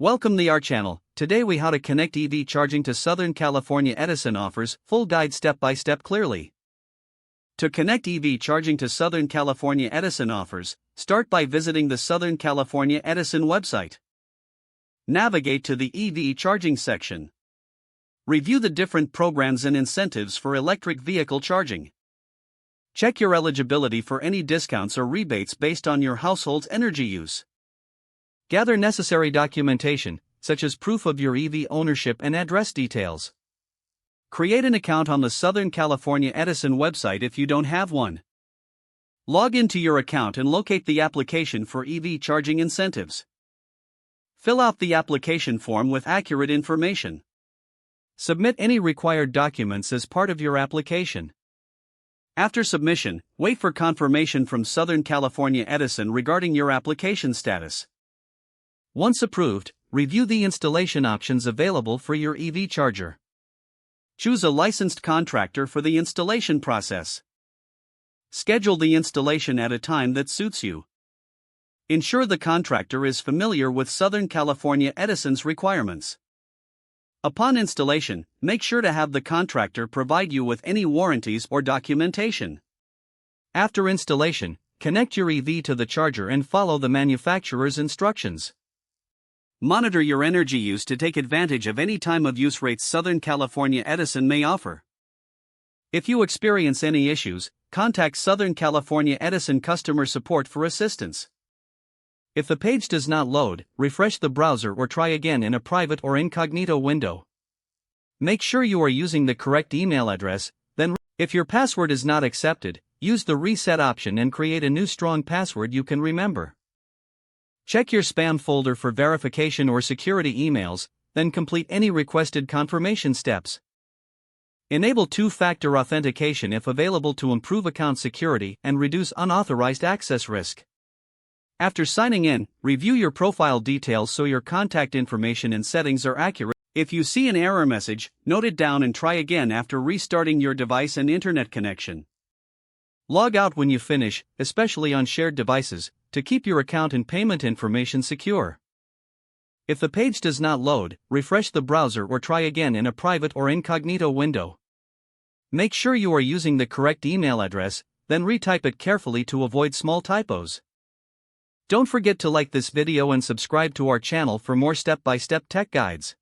Welcome to our channel. Today we how to connect EV charging to Southern California Edison offers, full guide step by step clearly. To connect EV charging to Southern California Edison offers, start by visiting the Southern California Edison website. Navigate to the EV charging section. Review the different programs and incentives for electric vehicle charging. Check your eligibility for any discounts or rebates based on your household's energy use. Gather necessary documentation, such as proof of your EV ownership and address details. Create an account on the Southern California Edison website if you don't have one. Log into your account and locate the application for EV charging incentives. Fill out the application form with accurate information. Submit any required documents as part of your application. After submission, wait for confirmation from Southern California Edison regarding your application status. Once approved, review the installation options available for your EV charger. Choose a licensed contractor for the installation process. Schedule the installation at a time that suits you. Ensure the contractor is familiar with Southern California Edison's requirements. Upon installation, make sure to have the contractor provide you with any warranties or documentation. After installation, connect your EV to the charger and follow the manufacturer's instructions. Monitor your energy use to take advantage of any time of use rates Southern California Edison may offer. If you experience any issues, contact Southern California Edison customer support for assistance. If the page does not load, refresh the browser or try again in a private or incognito window. Make sure you are using the correct email address, then, if your password is not accepted, use the reset option and create a new strong password you can remember. Check your spam folder for verification or security emails, then complete any requested confirmation steps. Enable two-factor authentication if available to improve account security and reduce unauthorized access risk. After signing in, review your profile details so your contact information and settings are accurate. If you see an error message, note it down and try again after restarting your device and internet connection. Log out when you finish, especially on shared devices, to keep your account and payment information secure. If the page does not load, refresh the browser or try again in a private or incognito window. Make sure you are using the correct email address, then retype it carefully to avoid small typos. Don't forget to like this video and subscribe to our channel for more step-by-step tech guides.